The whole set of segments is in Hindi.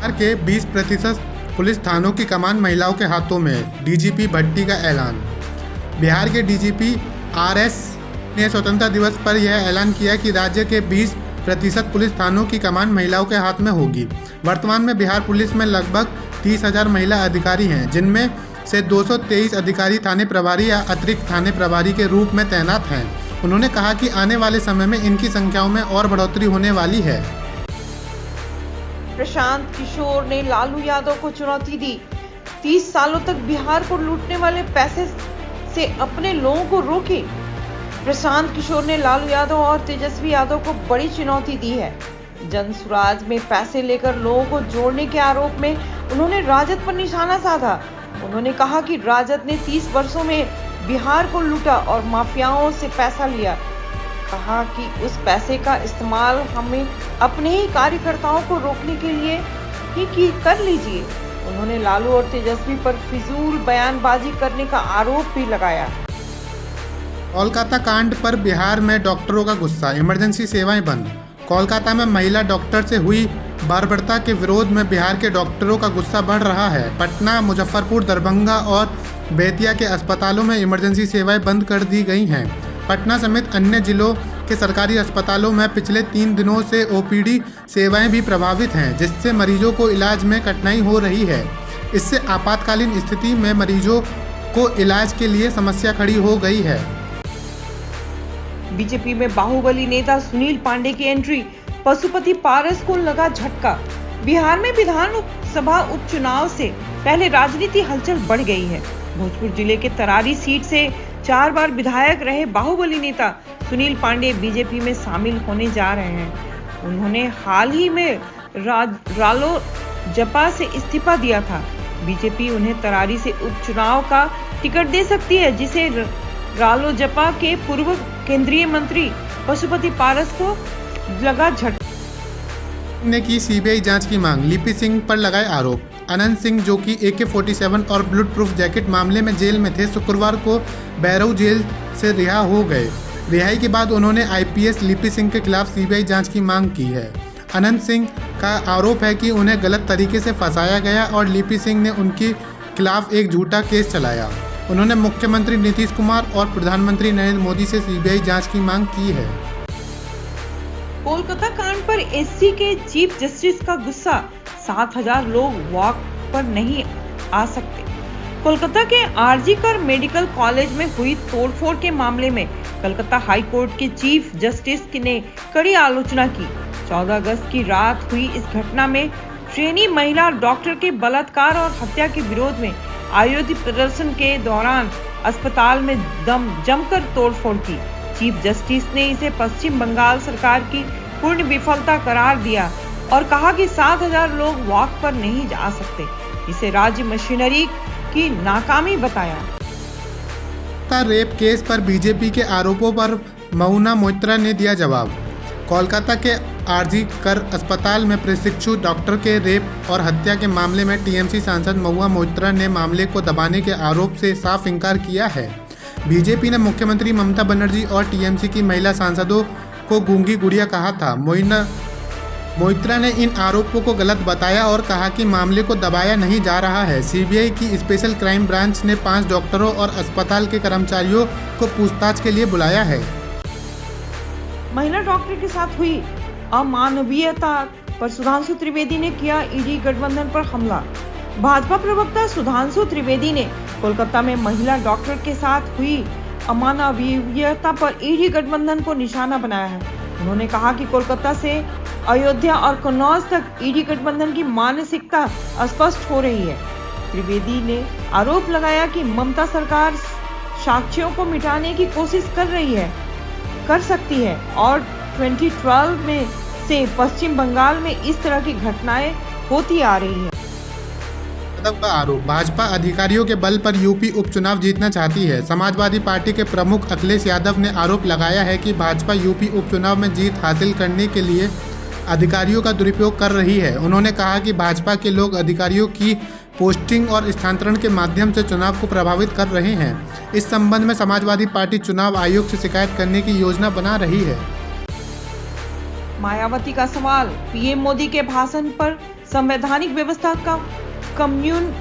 बिहार के 20% पुलिस थानों की कमान महिलाओं के हाथों में, डीजीपी भट्टी का ऐलान। बिहार के डीजीपी आरएस ने स्वतंत्रता दिवस पर यह ऐलान किया कि राज्य के 20% पुलिस थानों की कमान महिलाओं के हाथ में होगी। वर्तमान में बिहार पुलिस में लगभग 30,000 महिला अधिकारी हैं, जिनमें से 223 अधिकारी थाने प्रभारी या अतिरिक्त थाने प्रभारी के रूप में तैनात हैं। उन्होंने कहा कि आने वाले समय में इनकी संख्याओं में और बढ़ोतरी होने वाली है। प्रशांत किशोर ने लालू यादव को चुनौती दी। 30 सालों तक बिहार को लूटने वाले पैसे से अपने लोगों को रोके। प्रशांत किशोर ने लालू यादव और तेजस्वी यादव को बड़ी चुनौती दी है। जनसुराज में पैसे लेकर लोगों को जोड़ने के आरोप में उन्होंने राजद पर निशाना साधा। उन्होंने कहा कि राजद ने 30 वर्षों में बिहार को लूटा और माफियाओं से पैसा लिया। कहा कि उस पैसे का इस्तेमाल हमें अपने ही कार्यकर्ताओं को रोकने के लिए ही कर लीजिए। उन्होंने लालू और तेजस्वी पर फिजूल बयानबाजी करने का आरोप भी लगाया। कोलकाता कांड पर बिहार में डॉक्टरों का गुस्सा, इमरजेंसी सेवाएं बंद। कोलकाता में महिला डॉक्टर से हुई बर्बरता के विरोध में बिहार के डॉक्टरों का गुस्सा बढ़ रहा है। पटना, मुजफ्फरपुर, दरभंगा और बेतिया के अस्पतालों में इमरजेंसी सेवाएं बंद कर दी गई हैं। पटना समेत अन्य जिलों के सरकारी अस्पतालों में पिछले 3 दिनों से ओपीडी सेवाएं भी प्रभावित हैं, जिससे मरीजों को इलाज में कठिनाई हो रही है। इससे आपातकालीन स्थिति में मरीजों को इलाज के लिए समस्या खड़ी हो गई है। बीजेपी में बाहुबली नेता सुनील पांडे की एंट्री, पशुपति पारस को लगा झटका। बिहार में विधानसभा उपचुनाव से पहले राजनीति हलचल बढ़ गई है। भोजपुर जिले के तरारी सीट से 4 बार विधायक रहे बाहुबली नेता सुनील पांडे बीजेपी में शामिल होने जा रहे हैं। उन्होंने हाल ही में रालोजपा से इस्तीफा दिया था। बीजेपी उन्हें तरारी से उपचुनाव का टिकट दे सकती है, जिसे रालोजपा के पूर्व केंद्रीय मंत्री पशुपति पारस को लगा झटका। ने की सीबीआई जांच की मांग, लिपि सिंह पर लगाए आरोप। अनंत सिंह, जो कि AK-47 और बुलेट प्रूफ जैकेट मामले में जेल में थे, शुक्रवार को बैरऊ जेल से रिहा हो गए। रिहाई के बाद उन्होंने IPS लिपि सिंह के खिलाफ सीबीआई जांच की मांग की है। अनंत सिंह का आरोप है कि उन्हें गलत तरीके से फंसाया गया और लिपि सिंह ने उनके खिलाफ एक झूठा केस चलाया। उन्होंने मुख्यमंत्री नीतीश कुमार और प्रधानमंत्री नरेंद्र मोदी से सीबीआई जांच की मांग की है। कोलकाता कांड पर SC के चीफ जस्टिस का गुस्सा, 7,000 लोग वॉक पर नहीं आ सकते। कोलकाता के RG-कर मेडिकल कॉलेज में हुई तोड़फोड़ के मामले में कलकत्ता हाई कोर्ट के चीफ जस्टिस ने कड़ी आलोचना की। 14 अगस्त की रात हुई इस घटना में ट्रेनी महिला डॉक्टर के बलात्कार और हत्या के विरोध में आयोजित प्रदर्शन के दौरान अस्पताल में जमकर तोड़फोड़ की। चीफ जस्टिस ने इसे पश्चिम बंगाल सरकार की पूर्ण विफलता करार दिया और कहा कि 7,000 लोग वॉक पर नहीं जा सकते। इसे राज्य मशीनरी की नाकामी बताया। रेप केस पर बीजेपी के आरोपों पर महुआ मोइत्रा ने दिया जवाब। कोलकाता के RG-कर अस्पताल में प्रशिक्षु डॉक्टर के रेप और हत्या के मामले में TMC सांसद महुआ मोइत्रा ने मामले को दबाने के आरोप से साफ इनकार किया है। बीजेपी ने मुख्यमंत्री ममता बनर्जी और TMC की महिला सांसदों को गूंगी गुड़िया कहा था। मोइत्रा ने इन आरोपों को गलत बताया और कहा कि मामले को दबाया नहीं जा रहा है। सीबीआई की स्पेशल क्राइम ब्रांच ने 5 डॉक्टरों और अस्पताल के कर्मचारियों को पूछताछ के लिए बुलाया है। महिला डॉक्टर के साथ हुई अमानवीयता पर सुधांशु त्रिवेदी ने किया ईडी गठबंधन पर हमला। भाजपा प्रवक्ता सुधांशु त्रिवेदी ने कोलकाता में महिला डॉक्टर के साथ हुई अमानवीयता पर ईडी गठबंधन को निशाना बनाया है। उन्होंने कहा कि कोलकाता से अयोध्या और कन्नौज तक ईडी गठबंधन की मानसिकता स्पष्ट हो रही है। त्रिवेदी ने आरोप लगाया कि ममता सरकार साक्ष्यों को मिटाने की कोशिश कर सकती है और 2012 में से पश्चिम बंगाल में इस तरह की घटनाएं होती आ रही है। यादव का आरोप, भाजपा अधिकारियों के बल पर यूपी उपचुनाव जीतना चाहती है। समाजवादी पार्टी के प्रमुख अखिलेश यादव ने आरोप लगाया है कि भाजपा यूपी उपचुनाव में जीत हासिल करने के लिए अधिकारियों का दुरुपयोग कर रही है। उन्होंने कहा कि भाजपा के लोग अधिकारियों की पोस्टिंग और स्थानांतरण के माध्यम से चुनाव को प्रभावित कर रहे हैं। इस संबंध में समाजवादी पार्टी चुनाव आयोग से शिकायत करने की योजना बना रही है। मायावती का सवाल, पीएम मोदी के भाषण पर संवैधानिक व्यवस्था का कम्युनल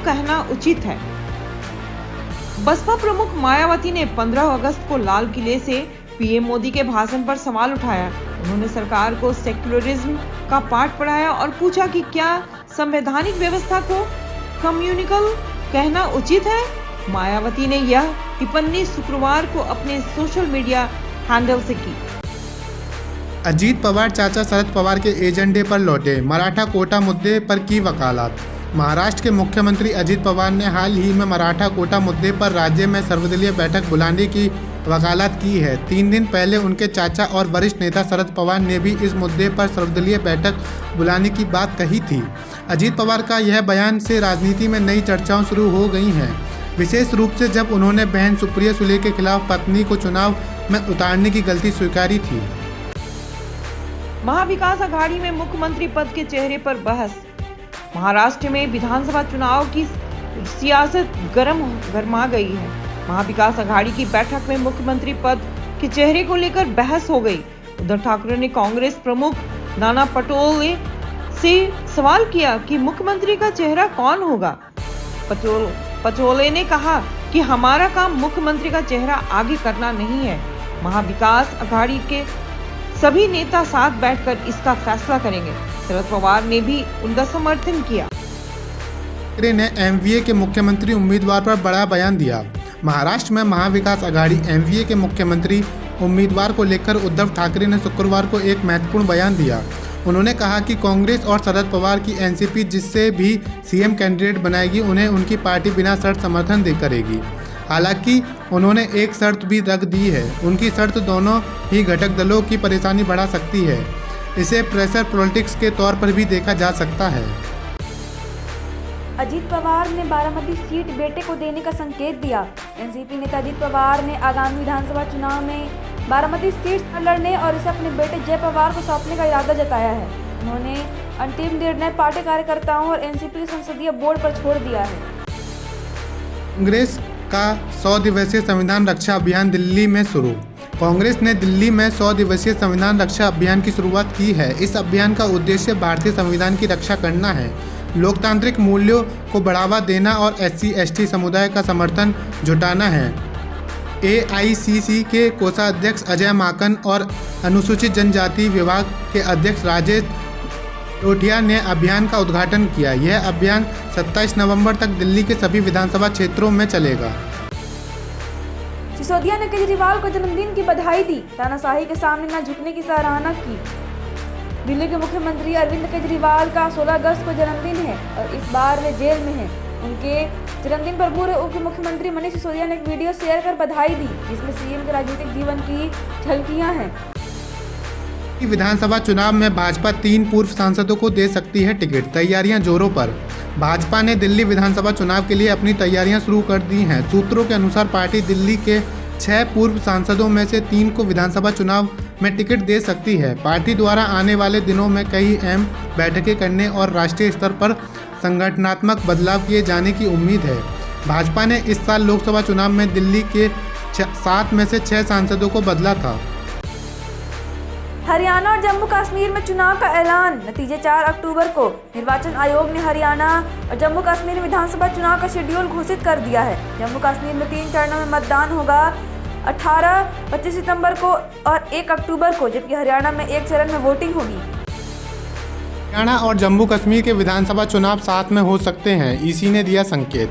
कहना उचित है। बसपा प्रमुख मायावती ने 15 अगस्त को लाल किले से पीएम मोदी के भाषण पर सवाल उठाया। उन्होंने सरकार को सेक्युलरिज्म का पाठ पढ़ाया और पूछा कि क्या संवैधानिक व्यवस्था को कम्युनिकल कहना उचित है। मायावती ने यह टिप्पणी शुक्रवार को अपने सोशल मीडिया हैंडल से की। अजीत पवार चाचा शरद पवार के एजेंडे पर लौटे, मराठा कोटा मुद्दे पर की वकालत। महाराष्ट्र के मुख्यमंत्री अजीत पवार ने हाल ही में मराठा कोटा मुद्दे पर राज्य में सर्वदलीय बैठक बुलाने की वकालत की है। 3 दिन पहले उनके चाचा और वरिष्ठ नेता शरद पवार ने भी इस मुद्दे पर सर्वदलीय बैठक बुलाने की बात कही थी। अजीत पवार का यह बयान से राजनीति में नई चर्चाएं शुरू हो गई हैं, विशेष रूप से जब उन्होंने बहन सुप्रिया सुले के खिलाफ पत्नी को चुनाव में उतारने की गलती स्वीकारी थी। महाविकास आघाड़ी में मुख्यमंत्री पद के चेहरे पर बहस। महाराष्ट्र में विधानसभा चुनाव की सियासत गरमा गई है। महाविकास आघाड़ी की बैठक में मुख्यमंत्री पद के चेहरे को लेकर बहस हो गई। उद्धव ठाकरे ने कांग्रेस प्रमुख नाना पटोले से सवाल किया कि मुख्यमंत्री का चेहरा कौन होगा। पटोले ने कहा कि हमारा काम मुख्यमंत्री का चेहरा आगे करना नहीं है। महाविकास आघाड़ी के सभी नेता साथ बैठकर इसका फैसला करेंगे। शरद पवार ने भी उनका समर्थन किया। ठाकरे ने एमवीए के मुख्यमंत्री उम्मीदवार पर बड़ा बयान दिया। महाराष्ट्र में महाविकास आघाड़ी एमवीए के मुख्यमंत्री उम्मीदवार को लेकर उद्धव ठाकरे ने शुक्रवार को एक महत्वपूर्ण बयान दिया। उन्होंने कहा कि कांग्रेस और शरद पवार की एनसीपी जिससे भी सीएम कैंडिडेट बनाएगी उन्हें उनकी पार्टी बिना शर्त समर्थन करेगी। हालांकि उन्होंने एक शर्त भी रख दी है। उनकी शर्त दोनों ही घटक दलों की परेशानी बढ़ा सकती है। इसे प्रेशर पॉलिटिक्स के तौर पर भी देखा जा सकता है। अजीत पवार ने बारामती सीट बेटे को देने का संकेत दिया। एनसीपी नेता अजीत पवार ने आगामी विधानसभा चुनाव में बारामती सीट पर लड़ने और इसे अपने बेटे जय पवार को सौंपने का इरादा जताया है। उन्होंने अंतिम निर्णय पार्टी कार्यकर्ताओं और एनसीपी संसदीय बोर्ड पर छोड़ दिया है। कांग्रेस का 100 दिवसीय संविधान रक्षा अभियान दिल्ली में शुरू। कांग्रेस ने दिल्ली में 100 दिवसीय संविधान रक्षा अभियान की शुरुआत की है। इस अभियान का उद्देश्य भारतीय संविधान की रक्षा करना है, लोकतांत्रिक मूल्यों को बढ़ावा देना और SC/ST समुदाय का समर्थन जुटाना है। AICC के कोषाध्यक्ष अजय माकन और अनुसूचित जनजाति विभाग के अध्यक्ष राजेश टोटिया ने अभियान का उद्घाटन किया। यह अभियान 27 नवंबर तक दिल्ली के सभी विधानसभा क्षेत्रों में चलेगा। सिसोदिया ने केजरीवाल को जन्मदिन की बधाई दी, तानाशाही के सामने न झुकने की सराहना की। दिल्ली के मुख्यमंत्री अरविंद केजरीवाल का 16 अगस्त को जन्मदिन है और इस बार वे जेल में हैं। उनके जन्मदिन पर पूर्व उप मुख्यमंत्री मनीष सिसोदिया ने एक वीडियो शेयर कर बधाई दी, जिसमें सीएम के राजनीतिक जीवन की झलकियां हैं। विधानसभा चुनाव में भाजपा 3 पूर्व सांसदों को दे सकती है टिकट, तैयारियां जोरों पर। भाजपा ने दिल्ली विधानसभा चुनाव के लिए अपनी तैयारियां शुरू कर दी हैं। सूत्रों के अनुसार पार्टी दिल्ली के 6 पूर्व सांसदों में से 3 को विधानसभा चुनाव में टिकट दे सकती है। पार्टी द्वारा आने वाले दिनों में कई अहम बैठकें करने और राष्ट्रीय स्तर पर संगठनात्मक बदलाव किए जाने की उम्मीद है। भाजपा ने इस साल लोकसभा चुनाव में दिल्ली के 7 में से 6 सांसदों को बदला था। हरियाणा और जम्मू कश्मीर में चुनाव का ऐलान, नतीजे 4 अक्टूबर को। निर्वाचन आयोग ने हरियाणा और जम्मू कश्मीर में विधानसभा चुनाव का शेड्यूल घोषित कर दिया है। जम्मू कश्मीर में 3 चरणों में मतदान होगा, 18, 25 सितंबर को और 1 अक्टूबर को, जबकि हरियाणा में 1 चरण में वोटिंग होगी। हरियाणा और जम्मू कश्मीर के विधानसभा चुनाव साथ में हो सकते हैं, ईसी ने दिया संकेत।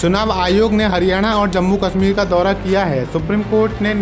चुनाव आयोग ने हरियाणा और जम्मू कश्मीर का दौरा किया है। सुप्रीम कोर्ट ने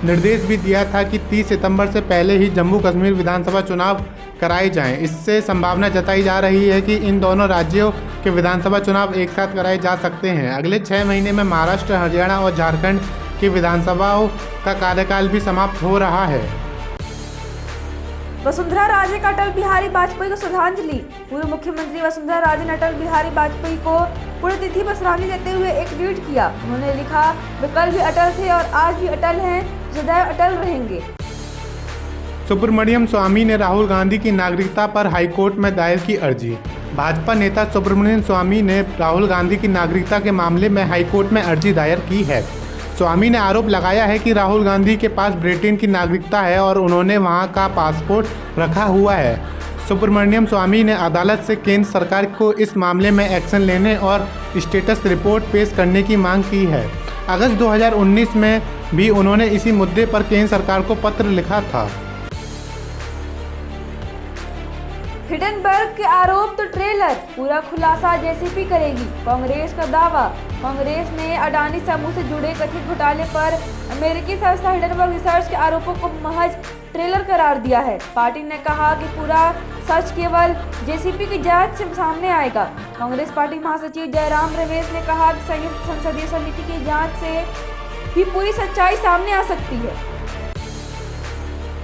निर्देश भी दिया था कि 30 सितंबर से पहले ही जम्मू कश्मीर विधानसभा चुनाव कराए जाएं। इससे संभावना जताई जा रही है कि इन दोनों राज्यों के विधानसभा चुनाव एक साथ कराए जा सकते हैं। अगले 6 महीने में महाराष्ट्र, हरियाणा और झारखंड की विधानसभाओं का कार्यकाल भी समाप्त हो रहा है। वसुंधरा राजे का अटल बिहारी वाजपेयी को श्रद्धांजलि। पूर्व मुख्यमंत्री वसुंधरा राजे ने अटल बिहारी वाजपेयी को पुण्यतिथि पर श्रद्धांजलि देते हुए एक ट्वीट किया। उन्होंने लिखा, वे कल भी अटल थे और आज भी अटल हैं, सदैव अटल रहेंगे। सुब्रमण्यम स्वामी ने राहुल गांधी की नागरिकता पर हाईकोर्ट में दायर की अर्जी। भाजपा नेता सुब्रमण्यम स्वामी ने राहुल गांधी की नागरिकता के मामले में हाईकोर्ट में अर्जी दायर की है। स्वामी ने आरोप लगाया है कि राहुल गांधी के पास ब्रिटेन की नागरिकता है और उन्होंने वहां का पासपोर्ट रखा हुआ है। सुब्रमण्यम स्वामी ने अदालत से केंद्र सरकार को इस मामले में एक्शन लेने और स्टेटस रिपोर्ट पेश करने की मांग की है। अगस्त 2019 में भी उन्होंने इसी मुद्दे पर केंद्र सरकार को पत्र लिखा था। हिडनबर्ग के आरोप तो ट्रेलर, पूरा खुलासा जेसीपी करेगी, कांग्रेस का दावा। कांग्रेस ने अडानी समूह से जुड़े कथित घोटाले पर अमेरिकी संस्था हिडनबर्ग रिसर्च के आरोपों को महज ट्रेलर करार दिया है। पार्टी ने कहा कि पूरा सच केवल जेसीपी की जांच से सामने आएगा। कांग्रेस पार्टी महासचिव जयराम रमेश ने कहा कि संयुक्त संसदीय समिति की जांच से ही पूरी सच्चाई सामने आ सकती है।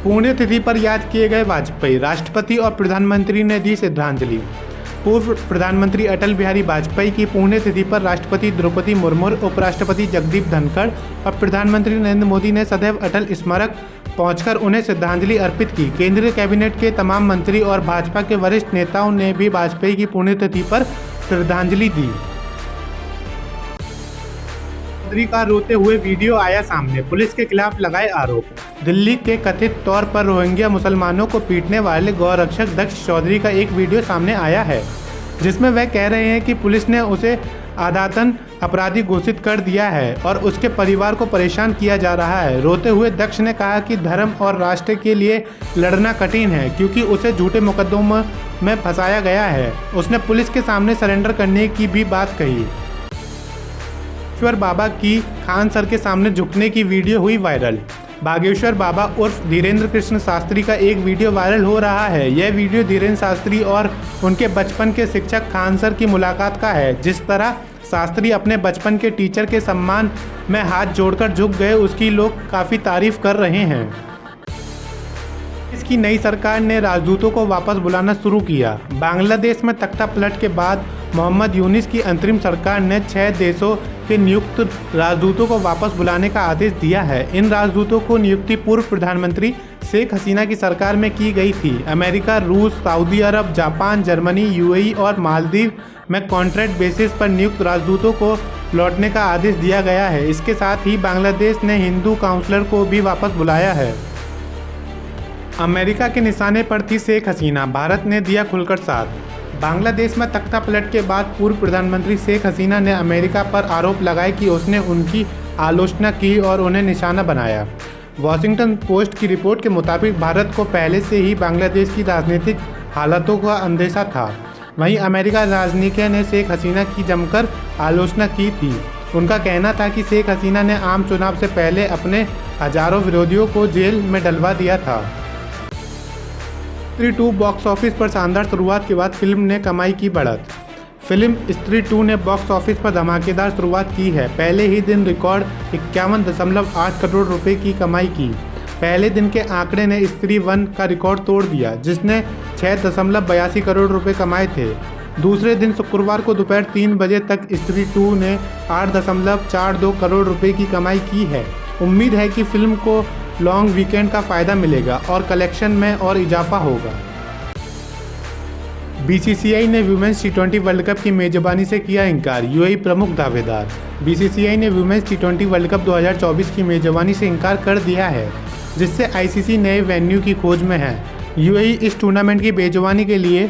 पुण्यतिथि पर याद किए गए वाजपेयी, राष्ट्रपति और प्रधानमंत्री ने दी श्रद्धांजलि। पूर्व प्रधानमंत्री अटल बिहारी वाजपेयी की पुण्यतिथि पर राष्ट्रपति द्रौपदी मुर्मू, उपराष्ट्रपति जगदीप धनखड़ और प्रधानमंत्री नरेंद्र मोदी ने सदैव अटल स्मारक पहुंचकर उन्हें श्रद्धांजलि अर्पित की। केंद्रीय कैबिनेट के तमाम मंत्री और भाजपा के वरिष्ठ नेताओं ने भी वाजपेयी की पुण्यतिथि पर श्रद्धांजलि दी। चौधरी का रोते हुए वीडियो आया सामने, पुलिस के खिलाफ लगाए आरोप। दिल्ली के कथित तौर पर रोहिंग्या मुसलमानों को पीटने वाले गौरक्षक दक्ष चौधरी का एक वीडियो सामने आया है, जिसमें वह कह रहे हैं कि पुलिस ने उसे आदातन अपराधी घोषित कर दिया है और उसके परिवार को परेशान किया जा रहा है। रोते हुए दक्ष ने कहा कि धर्म और राष्ट्र के लिए लड़ना कठिन है क्योंकि उसे झूठे मुकदमों में फंसाया गया है। उसने पुलिस के सामने सरेंडर करने की भी बात कही। बागेश्वर बाबा की खान सर के सामने झुकने की वीडियो हुई वायरल। बागेश्वर बाबा उर्फ धीरेन्द्र कृष्ण शास्त्री का एक वीडियो वायरल हो रहा है। यह वीडियो धीरेन्द्र शास्त्री और उनके बचपन के शिक्षक खान सर की मुलाकात का है। जिस तरह शास्त्री अपने बचपन के टीचर के सम्मान में हाथ जोड़कर झुक गए, उसकी लोग काफ़ी तारीफ कर रहे हैं। इसकी नई सरकार ने राजदूतों को वापस बुलाना शुरू किया। बांग्लादेश में तख्ता पलट के बाद मोहम्मद यूनिस की अंतरिम सरकार ने 6 देशों के नियुक्त राजदूतों को वापस बुलाने का आदेश दिया है। इन राजदूतों को नियुक्ति पूर्व प्रधानमंत्री शेख हसीना की सरकार में की गई थी। अमेरिका, रूस, सऊदी अरब, जापान, जर्मनी, यूएई और मालदीव में कॉन्ट्रैक्ट बेसिस पर नियुक्त राजदूतों को लौटने का आदेश दिया गया है। इसके साथ ही बांग्लादेश ने हिंदू काउंसलर को भी वापस बुलाया है। अमेरिका के निशाने पर थी शेख हसीना, भारत ने दिया खुलकर साथ। बांग्लादेश में तख्ता पलट के बाद पूर्व प्रधानमंत्री शेख हसीना ने अमेरिका पर आरोप लगाए कि उसने उनकी आलोचना की और उन्हें निशाना बनाया। वॉशिंगटन पोस्ट की रिपोर्ट के मुताबिक भारत को पहले से ही बांग्लादेश की राजनीतिक हालातों का अंदेशा था। वहीं अमेरिका राजनीतिज्ञों ने शेख हसीना की जमकर आलोचना की थी। उनका कहना था कि शेख हसीना ने आम चुनाव से पहले अपने हजारों विरोधियों को जेल में डलवा दिया था। स्त्री 2 बॉक्स ऑफिस पर शानदार शुरुआत के बाद फिल्म ने कमाई की बढ़त। फिल्म स्त्री 2 ने बॉक्स ऑफिस पर धमाकेदार शुरुआत की है। पहले ही दिन रिकॉर्ड 51.8 करोड़ रुपए की कमाई की। पहले दिन के आंकड़े ने स्त्री 1 का रिकॉर्ड तोड़ दिया, जिसने 6.82 करोड़ रुपए कमाए थे। दूसरे दिन शुक्रवार को दोपहर 3 बजे तक स्त्री 2 ने 8.42 करोड़ रुपए की कमाई की है। उम्मीद है कि फिल्म को लॉन्ग वीकेंड का फ़ायदा मिलेगा और कलेक्शन में और इजाफा होगा। बीसीसीआई ने वुमेन्स T20 वर्ल्ड कप की मेजबानी से किया इंकार, यूएई प्रमुख दावेदार। बीसीसीआई ने वुमेन्स T20 वर्ल्ड कप 2024 की मेजबानी से इंकार कर दिया है, जिससे आईसीसी नए वेन्यू की खोज में है। यूएई इस टूर्नामेंट की मेजबानी के लिए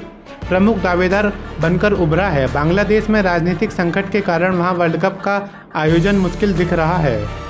प्रमुख दावेदार बनकर उभरा है। बांग्लादेश में राजनीतिक संकट के कारण वहां वर्ल्ड कप का आयोजन मुश्किल दिख रहा है।